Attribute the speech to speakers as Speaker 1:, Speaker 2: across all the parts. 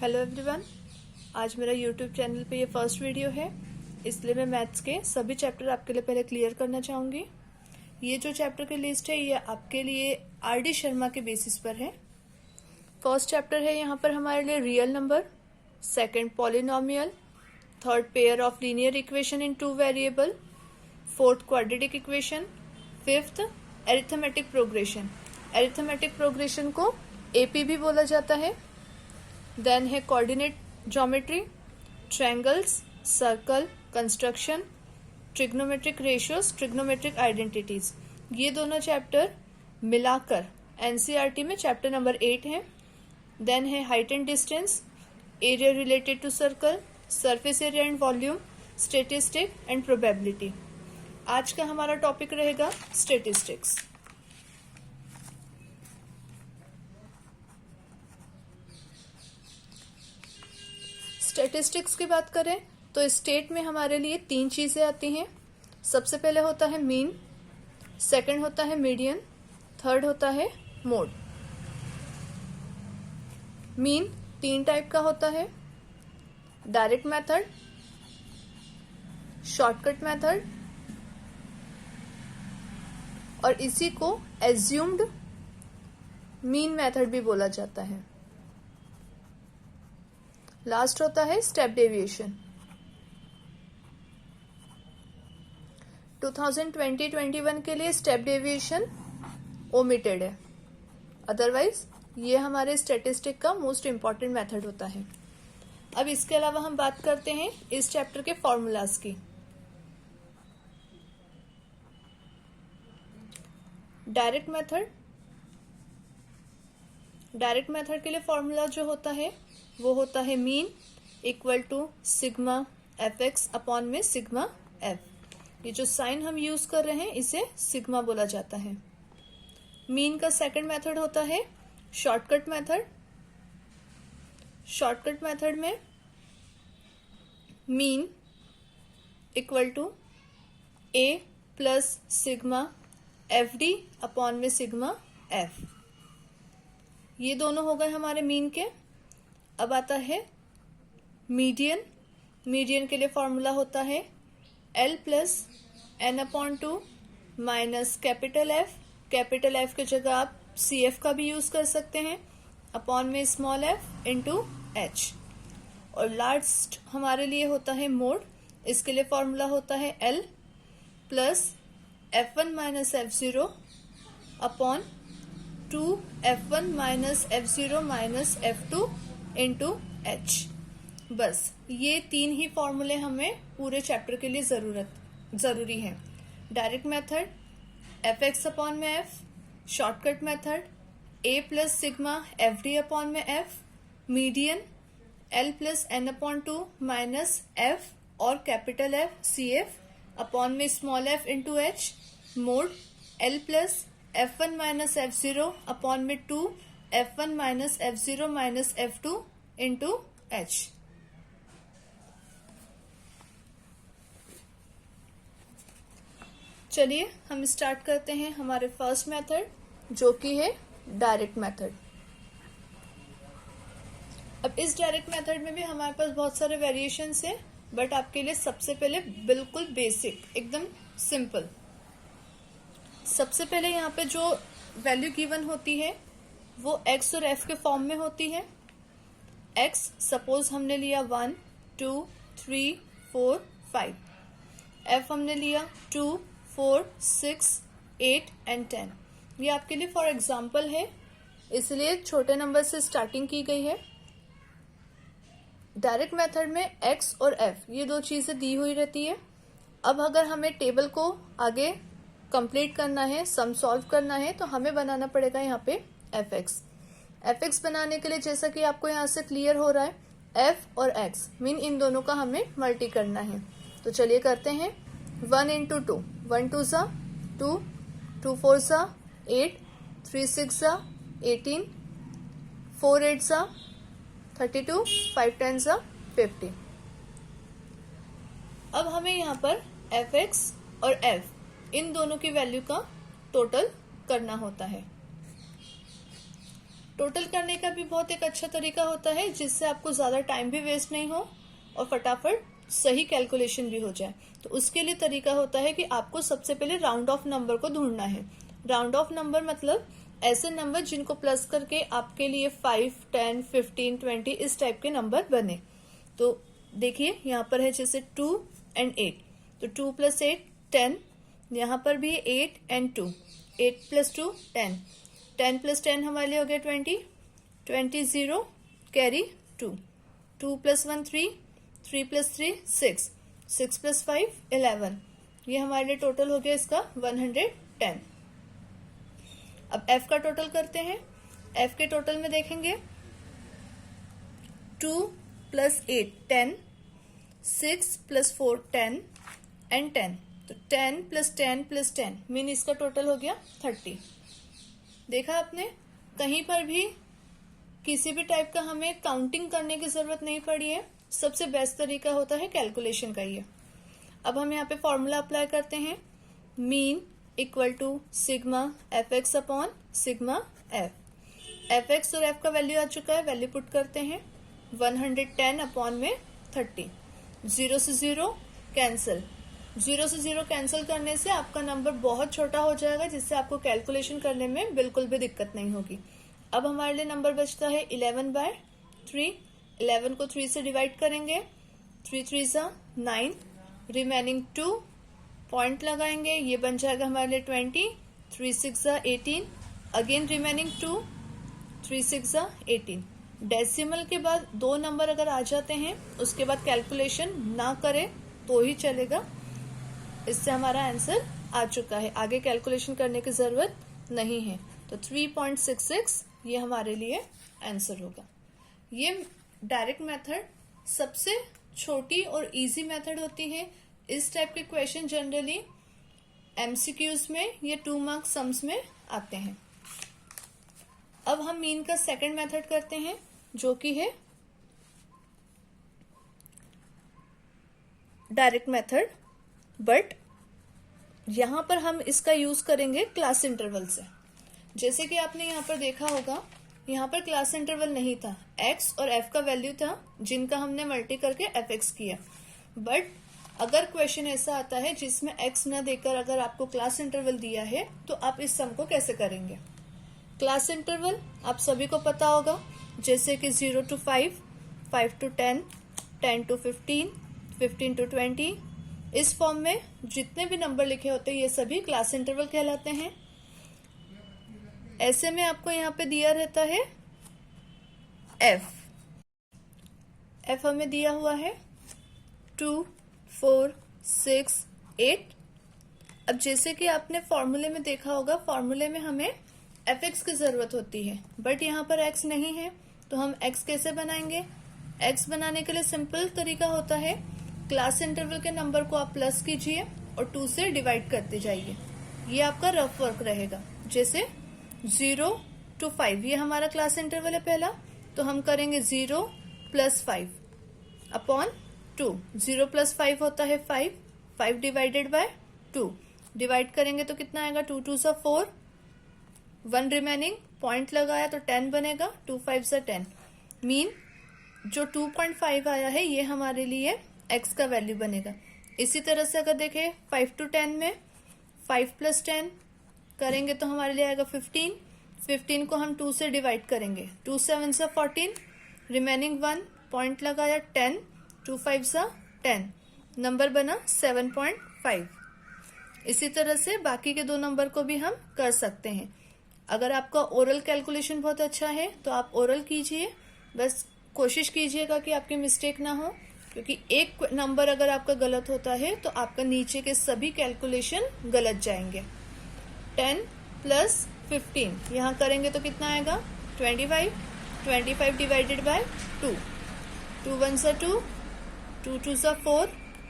Speaker 1: Hello everyone, आज मेरा YouTube channel पे ये फर्स्ट वीडियो है, इसलिए मैं मैथ्स के सभी चैप्टर आपके लिए पहले क्लियर करना चाहूँगी। ये जो चैप्टर की लिस्ट है ये आपके लिए आर.डी. शर्मा के बेसिस पर है। फर्स्ट चैप्टर है यहाँ पर हमारे लिए real number, second polynomial, third pair of linear equation in two variable, fourth quadratic equation, fifth arithmetic progression. Arithmetic progression को एपी भी बोला जाता है। देन है coordinate geometry, triangles, circle, construction, trigonometric ratios, trigonometric identities. ये दोनों chapter मिलाकर NCERT में चैप्टर नंबर 8 है। देन है height and distance, area related to circle, surface area and volume, statistic and probability. आज का हमारा टॉपिक रहेगा स्टेटिस्टिक्स। स्टैटिस्टिक्स की बात करें तो स्टेट में हमारे लिए 3 चीजें आती हैं। सबसे पहले होता है मीन, सेकंड होता है मीडियन, थर्ड होता है मोड। मीन 3 टाइप का होता है, डायरेक्ट मेथड, शॉर्टकट मेथड और इसी को एज्यूम्ड मीन मेथड भी बोला जाता है। लास्ट होता है स्टेप डेविएशन। 2020-21 के लिए स्टेप डेविएशन ओमिटेड है, अदरवाइज ये हमारे स्टैटिस्टिक का मोस्ट इंपॉर्टेंट मेथड होता है। अब इसके अलावा हम बात करते हैं इस चैप्टर के फॉर्मूलाज की। डायरेक्ट मेथड के लिए फॉर्मूला जो होता है वो होता है mean equal to sigma F X upon में सिग्मा एफ। ये जो साइन हम यूज कर रहे हैं इसे सिग्मा बोला जाता है। मीन का सेकंड मेथड होता है शॉर्टकट मेथड। शॉर्टकट मेथड में mean equal to A plus sigma F D upon में सिग्मा एफ। ये दोनों हो गए हमारे मीन के। अब आता है मीडियन। मीडियन के लिए फॉर्मूला होता है L plus N upon 2 minus capital F. Capital F की जगह आप CF का भी यूज कर सकते हैं, अपॉन में स्मॉल एफ इंटू एच। और लास्ट हमारे लिए होता है मोड। इसके लिए फॉर्मूला होता है L plus F1 minus F0 upon 2 F1 minus F0 minus F2 into H. बस ये 3 ही फॉर्मूले हमें पूरे चैप्टर के लिए जरूरी है। Direct method F X upon में F, shortcut method A plus sigma F D upon में F, median L plus N upon 2 minus F और capital F C F upon में small F into H. Mode L plus F1 minus F0 upon में 2 F1 minus F0 minus F2 into H. चलिए हम start करते हैं हमारे first method जो कि है डायरेक्ट मेथड। अब इस डायरेक्ट मेथड में भी हमारे पास बहुत सारे वेरिएशंस हैं, बट आपके लिए सबसे पहले बिल्कुल बेसिक एकदम सिंपल। सबसे पहले यहाँ पे जो वैल्यू गिवन होती है वो x और f के फॉर्म में होती है। x सपोज हमने लिया 1, 2, 3, 4, 5। f हमने लिया 2, 4, 6, 8 एंड 10। ये आपके लिए फॉर एग्जाम्पल है, इसलिए छोटे नंबर से स्टार्टिंग की गई है। डायरेक्ट मेथड में x और f ये 2 चीजें दी हुई रहती है। अब अगर हमें टेबल को आगे कंप्लीट करना है, सम सॉल्व करना है, तो हमें बनाना पड़ेगा यहाँ पे एफ एक्स बनाने के लिए जैसा कि आपको यहाँ से क्लियर हो रहा है, एफ और एक्स मीन इन दोनों का हमें मल्टी करना है। तो चलिए करते हैं। 1 इंटू 2, 1 2 सा 2, 2 4 सा 8, 3 6 सा 18, 4 8 सा 32, 5 10 सा 50। अब हमें यहाँ पर एफ एक्स और एफ इन दोनों की वैल्यू का टोटल करना होता है। टोटल करने का भी बहुत एक अच्छा तरीका होता है जिससे आपको ज्यादा टाइम भी वेस्ट नहीं हो और फटाफट सही कैलकुलेशन भी हो जाए। तो उसके लिए तरीका होता है कि आपको सबसे पहले राउंड ऑफ नंबर को ढूंढना है। राउंड ऑफ नंबर मतलब ऐसे नंबर जिनको प्लस करके आपके लिए 5, 10, 15, 20 इस टाइप के नंबर बने। तो देखिए यहाँ पर है जैसे 2 and 8, तो 2 + 8 10, यहाँ पर भी 8 and 2, 8 + 2 10, 10 + 10 हमारे लिए हो गया 20, 20 0 कैरी 2, 2 + 1 3, 3 + 3 6, 6 + 5 11, ये हमारे लिए टोटल हो गया इसका 110। अब f का टोटल करते हैं। f के टोटल में देखेंगे 2 + 8 10, 6 + 4 10 and 10, तो 10 + 10 + 10 मीन इसका टोटल हो गया 30। देखा आपने, कहीं पर भी किसी भी टाइप का हमें काउंटिंग करने की जरूरत नहीं पड़ी है। सबसे बेस्ट तरीका होता है कैलकुलेशन का ये। अब हम यहाँ पे फॉर्मूला अप्लाई करते हैं। Mean equal to sigma fx upon sigma f। fx और f का वैल्यू आ चुका है, वैल्यू पुट करते हैं 110 अपॉन में 30। 0 से 0 कैंसिल, 0 से 0 कैंसिल करने से आपका नंबर बहुत छोटा हो जाएगा जिससे आपको कैलकुलेशन करने में बिल्कुल भी दिक्कत नहीं होगी। अब हमारे लिए नंबर बचता है 11/3। 11 को 3 से डिवाइड करेंगे, 3 3 9, रिमेनिंग 2 पॉइंट लगाएंगे, ये बन जाएगा हमारे लिए 20, 3 6 18, अगेन रिमेनिंग 2, 3 6 18। डेसिमल के बाद 2 नंबर अगर आ जाते हैं उसके बाद कैलकुलेशन ना करें तो ही चलेगा। इससे हमारा आंसर आ चुका है, आगे कैलकुलेशन करने की जरूरत नहीं है। तो 3.66 ये हमारे लिए आंसर होगा। ये डायरेक्ट मेथड सबसे छोटी और इजी मेथड होती है। इस टाइप के क्वेश्चन जनरली एमसीक्यूज में ये 2 मार्क्स सम्स में आते हैं। अब हम मीन का सेकंड मेथड करते हैं जो कि है डायरेक्ट मेथड, बट यहां पर हम इसका यूज करेंगे क्लास इंटरवल से। जैसे कि आपने यहाँ पर देखा होगा, यहाँ पर क्लास इंटरवल नहीं था, x और f का वैल्यू था जिनका हमने मल्टी करके fx किया। बट अगर क्वेश्चन ऐसा आता है जिसमें x न देकर अगर आपको क्लास इंटरवल दिया है तो आप इस सम को कैसे करेंगे। क्लास इंटरवल आप सभी को पता होगा, जैसे कि 0 to 5, 5 to 10, 10 to 15, 15 to 20, इस फॉर्म में जितने भी नंबर लिखे होते हैं ये सभी क्लास इंटरवल कहलाते हैं। ऐसे में आपको यहाँ पे दिया रहता है f हमें दिया हुआ है 2, 4, 6, 8। अब जैसे कि आपने फॉर्मूले में देखा होगा, फॉर्मूले में हमें fx की जरूरत होती है, बट यहाँ पर x नहीं है, तो हम x कैसे बनाएंगे। x बनाने के लिए सिंपल तरीका होता है, क्लास इंटरवल के नंबर को आप प्लस कीजिए और 2 से डिवाइड करते जाइए। ये आपका रफ वर्क रहेगा। जैसे 0 to 5 ये हमारा क्लास इंटरवल है पहला, तो हम करेंगे 0 + 5 अपॉन 2। 0 + 5 होता है 5, 5 डिवाइडेड बाय 2, डिवाइड करेंगे तो कितना आएगा, 2 2 4, 1 रिमेनिंग, पॉइंट लगाया तो 10 बनेगा, 2 5 10। मीन जो 2.5 आया है ये हमारे लिए x का वैल्यू बनेगा। इसी तरह से अगर देखें 5 to 10 में 5 + 10 करेंगे तो हमारे लिए आएगा 15, 15 को हम 2 से डिवाइड करेंगे, 2 7 14, रिमेनिंग 1, पॉइंट लगाया 10, 2 5 10, नंबर बना 7.5। इसी तरह से बाकी के 2 नंबर को भी हम कर सकते हैं। अगर आपका ओरल कैलकुलेशन बहुत अच्छा है तो आप ओरल कीजिए, बस कोशिश कीजिएगा कि आपकी मिस्टेक ना हो, क्योंकि एक नंबर अगर आपका गलत होता है तो आपका नीचे के सभी कैलकुलेशन गलत जाएंगे। 10 + 15 यहाँ करेंगे तो कितना आएगा, 25, 25 डिवाइडेड बाय 2, 2 1 2, 2 2 4,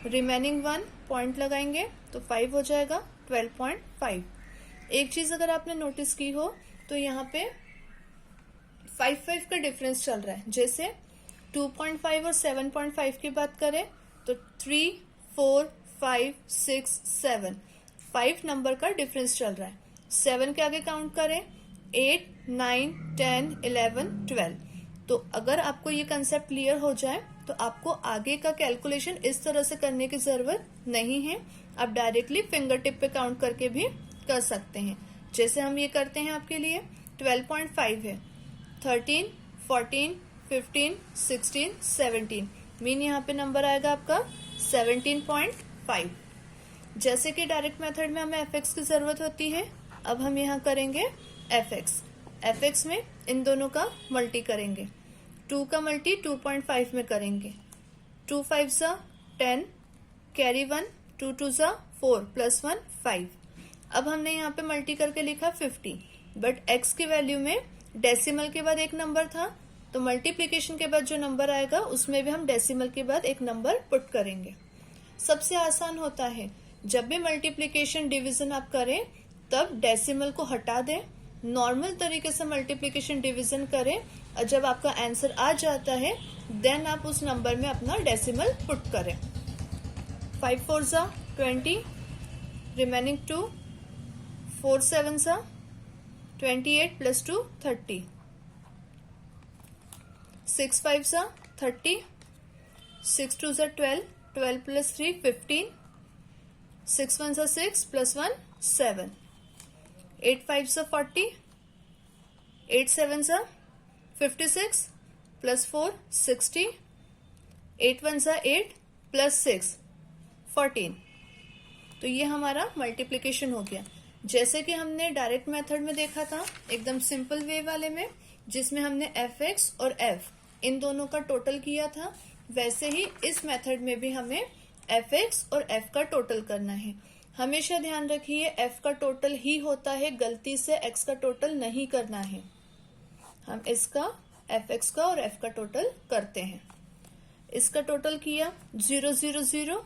Speaker 1: रिमेनिंग 1, पॉइंट लगाएंगे तो 5 हो जाएगा, 12.5। एक चीज अगर आपने नोटिस की हो तो यहाँ पे 5 का डिफरेंस चल रहा है। जैसे 2.5 और 7.5 की बात करें तो 3, 4, 5, 6, 7, 5 नंबर का डिफरेंस चल रहा है। 7 के आगे काउंट करें 8, 9, 10, 11, 12। तो अगर आपको ये कंसेप्ट क्लियर हो जाए तो आपको आगे का कैलकुलेशन इस तरह से करने की जरूरत नहीं है। आप डायरेक्टली फिंगर टिप पे काउंट करके भी कर सकते हैं। जैसे हम ये करते हैं आपके लिए 12.5 है, 13, 14, 15, 16, 17, मीन यहाँ पे नंबर आएगा आपका 17.5। जैसे कि डायरेक्ट मेथड में हमें एफ की जरूरत होती है, अब हम यहाँ करेंगे एफ एक्स में इन दोनों का मल्टी करेंगे। 2 का मल्टी 2.5 में करेंगे। 2 5 सा 10, कैरी 1, 2 2 सा 4 प्लस 1 5। अब हमने यहाँ पे मल्टी करके लिखा 50, बट एक्स की वैल्यू में डेसिमल के बाद एक नंबर था, तो मल्टीप्लीकेशन के बाद जो नंबर आएगा उसमें भी हम डेसिमल के बाद एक नंबर पुट करेंगे। सबसे आसान होता है जब भी मल्टीप्लीकेशन डिवीजन आप करें तब डेसिमल को हटा दें, नॉर्मल तरीके से मल्टीप्लीकेशन डिवीजन करें, और जब आपका आंसर आ जाता है देन आप उस नंबर में अपना डेसिमल पुट करें। 5 4 सा 20, रिमेनिंग 2, 4 7 सा 28 प्लस 2 30, 6 5 सा 30, 6 2 सा 12, 12 प्लस 3 15, 6 1 सा 6 प्लस 1 7, 8 5 सा 40, 8 7 सा 56 प्लस 4 60, 8 1 सा 8 प्लस 6 14। तो ये हमारा मल्टीप्लीकेशन हो गया। जैसे कि हमने डायरेक्ट मेथड में देखा था एकदम सिंपल वे वाले में, जिसमें हमने एफ एक्स और एफ इन दोनों का टोटल किया था, वैसे ही इस मेथड में भी हमें एफ एक्स और एफ का टोटल करना है। हमेशा ध्यान रखिए एफ का टोटल ही होता है, गलती से एक्स का टोटल नहीं करना है। हम इसका एफ एक्स का और एफ का टोटल करते हैं। इसका टोटल किया 0 0 0,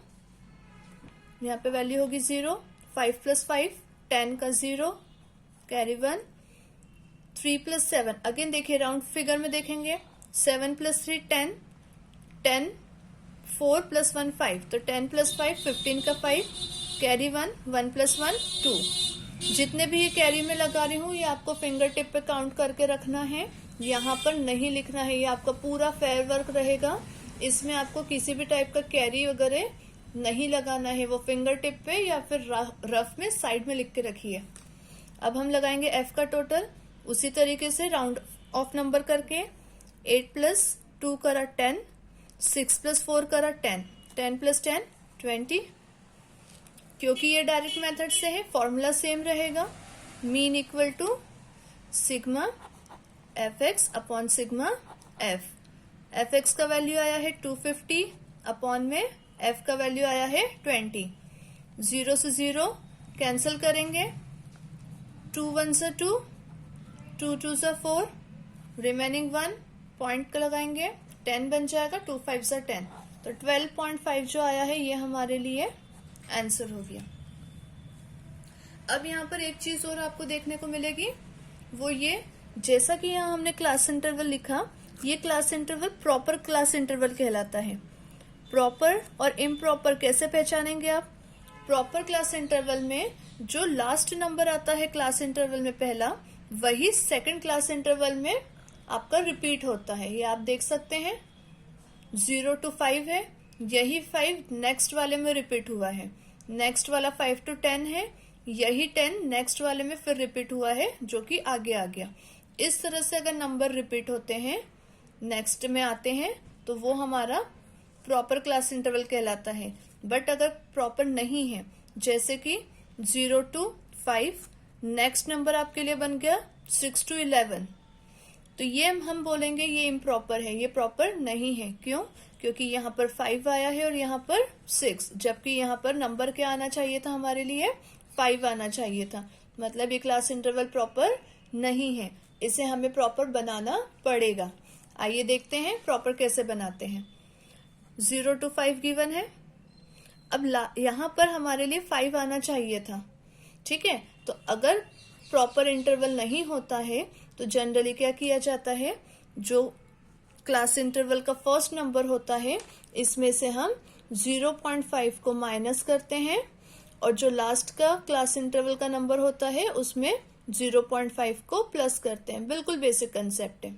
Speaker 1: यहाँ पे वैल्यू होगी 0, 5 प्लस 5 10 का 0, कैरी 1, 3 प्लस 7, अगेन देखिए राउंड फिगर में देखेंगे 7 प्लस 3 10, 10 4 प्लस 1 5, तो 10 प्लस 5 15 का 5, कैरी 1, 1 प्लस 1 2। जितने भी ये कैरी में लगा रही हूँ ये आपको फिंगर टिप पे काउंट करके रखना है, यहाँ पर नहीं लिखना है। ये आपका पूरा फेयर वर्क रहेगा, इसमें आपको किसी भी टाइप का कैरी वगैरह नहीं लगाना है, वो फिंगर टिप पे या फिर रफ में साइड में लिख के रखिए। अब हम लगाएंगे एफ का टोटल उसी तरीके से राउंड ऑफ नंबर करके 8 प्लस 2 करा 10, 6 प्लस 4 करा 10, 10 प्लस 10 20। क्योंकि ये डायरेक्ट मेथड से है फॉर्मूला सेम रहेगा, mean equal to sigma F X upon sigma F. F X का वैल्यू आया है 250 अपॉन में एफ का वैल्यू आया है 20। 0 से 0 कैंसिल करेंगे, 2 1 से 2, 2 2 से 4, रिमेनिंग 1 पॉइंट का लगाएंगे, 10 बन जाएगा, 2 5 से 10, तो 12.5 जो आया है ये हमारे लिए आंसर हो गया। अब यहाँ पर एक चीज और आपको देखने को मिलेगी, वो ये जैसा कि यहाँ हमने क्लास इंटरवल लिखा, ये class interval proper class interval कहलाता है। प्रॉपर और इम्प्रॉपर कैसे पहचानेंगे आप? प्रॉपर क्लास इंटरवल में जो लास्ट नंबर आता है क्लास इंटरवल में पहला, वही सेकंड क्लास इंटरवल में आपका रिपीट होता है। ये आप देख सकते हैं 0 to 5 है, यही 5 नेक्स्ट वाले में रिपीट हुआ है। नेक्स्ट वाला 5 to 10 है, यही 10 नेक्स्ट वाले में फिर रिपीट हुआ है, जो कि आगे आ गया। इस तरह से अगर नंबर रिपीट होते हैं नेक्स्ट में आते हैं तो वो हमारा प्रॉपर क्लास इंटरवल कहलाता है। बट अगर प्रॉपर नहीं है, जैसे कि 0 to 5, नेक्स्ट नंबर आपके लिए बन गया 6 to 11, तो ये हम बोलेंगे ये इम्प्रॉपर है, ये प्रॉपर नहीं है। क्यों? क्योंकि यहाँ पर 5 आया है और यहाँ पर 6, जबकि यहाँ पर नंबर क्या आना चाहिए था, हमारे लिए 5 आना चाहिए था। मतलब ये क्लास इंटरवल प्रॉपर नहीं है, इसे हमें प्रॉपर बनाना पड़ेगा। आइए देखते हैं प्रॉपर कैसे बनाते हैं। 0 to 5 गिवन है, अब यहाँ पर हमारे लिए 5 आना चाहिए था, ठीक है। तो अगर प्रॉपर इंटरवल नहीं होता है तो जनरली क्या किया जाता है, जो क्लास इंटरवल का फर्स्ट नंबर होता है इसमें से हम 0.5 को माइनस करते हैं, और जो लास्ट का क्लास इंटरवल का नंबर होता है उसमें 0.5 को प्लस करते हैं। बिल्कुल बेसिक कंसेप्ट है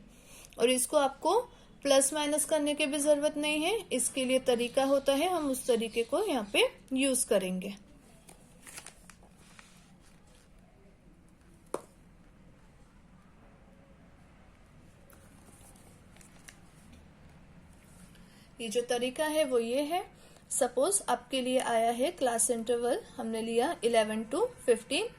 Speaker 1: और इसको आपको प्लस माइनस करने की भी जरूरत नहीं है। इसके लिए तरीका होता है, हम उस तरीके को यहाँ पे यूज करेंगे। ये जो तरीका है वो ये है। सपोज आपके लिए आया है क्लास इंटरवल, हमने लिया 11 to 15।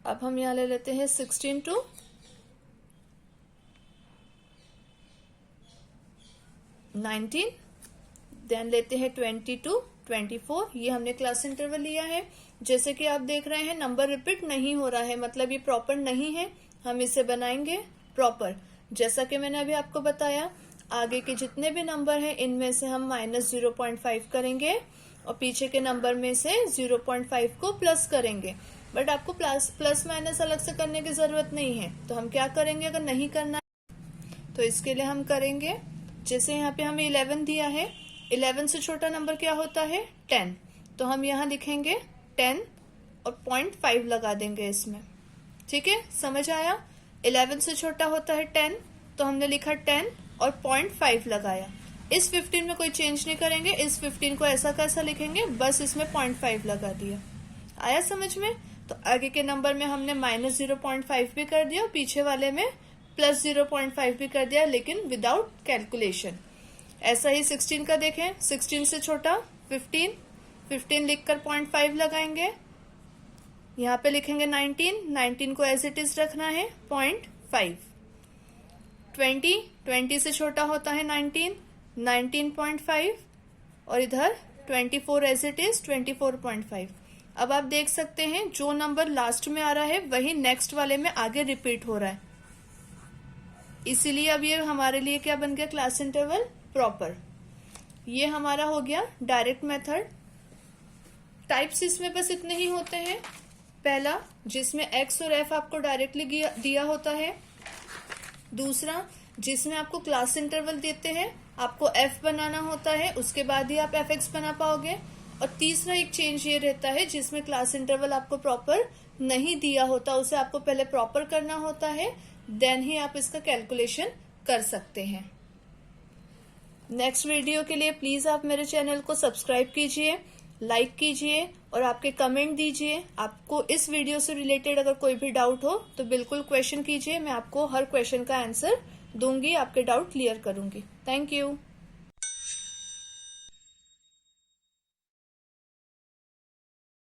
Speaker 1: अब हम यहाँ ले लेते हैं 16 to 19, देन लेते हैं 20 to 24। ये हमने क्लास इंटरवल लिया है। जैसे कि आप देख रहे हैं नंबर रिपीट नहीं हो रहा है, मतलब ये प्रॉपर नहीं है। हम इसे बनाएंगे प्रॉपर। जैसा कि मैंने अभी आपको बताया, आगे के जितने भी नंबर हैं इनमें से हम -0.5 करेंगे और पीछे के नंबर में से 0.5 को प्लस करेंगे। बट आपको प्लस माइनस अलग से करने की जरूरत नहीं है। तो हम क्या करेंगे, अगर नहीं करना है तो इसके लिए हम करेंगे, जैसे यहाँ पे हमें 11 दिया है, 11 से छोटा नंबर क्या होता है 10। तो हम यहाँ लिखेंगे 10 और 0.5 लगा देंगे इसमें। ठीक है, समझ आया। 11 से छोटा होता है 10, तो हमने लिखा 10 और 0.5 लगाया। इस 15 में कोई चेंज नहीं करेंगे, इस 15 को ऐसा कैसा लिखेंगे, बस इसमें 0.5 लगा दिया। आया समझ में। तो आगे के नंबर में हमने -0.5 भी कर दिया और पीछे वाले में +0.5 भी कर दिया, लेकिन विदाउट कैलकुलेशन। ऐसा ही 16 का देखें, 16 से छोटा 15, 15 लिखकर 0.5 लगाएंगे। यहाँ पे लिखेंगे 19, 19 को एज इट इज रखना है 0.5। 20, 20 से छोटा होता है 19, 19.5 और इधर 24 एज इट इज 24.5। अब आप देख सकते हैं जो नंबर लास्ट में आ रहा है वही नेक्स्ट वाले में आगे रिपीट हो रहा है, इसीलिए अब ये हमारे लिए क्या बन गया, क्लास इंटरवल प्रॉपर। ये हमारा हो गया डायरेक्ट मेथड। टाइप्स इसमें बस इतने ही होते हैं। पहला, जिसमें x और f आपको डायरेक्टली दिया होता है। दूसरा, जिसमें आपको क्लास इंटरवल देते हैं, आपको f बनाना होता है, उसके बाद ही आप fx बना पाओगे। और तीसरा एक चेंज ये रहता है, जिसमें क्लास इंटरवल आपको प्रॉपर नहीं दिया होता, उसे आपको पहले प्रॉपर करना होता है, देन ही आप इसका कैलकुलेशन कर सकते हैं। नेक्स्ट वीडियो के लिए प्लीज आप मेरे चैनल को सब्सक्राइब कीजिए, लाइक कीजिए और आपके कमेंट दीजिए। आपको इस वीडियो से रिलेटेड अगर कोई भी डाउट हो तो बिल्कुल क्वेश्चन कीजिए, मैं आपको हर क्वेश्चन का आंसर दूंगी, आपके डाउट क्लियर करूंगी। Thank you.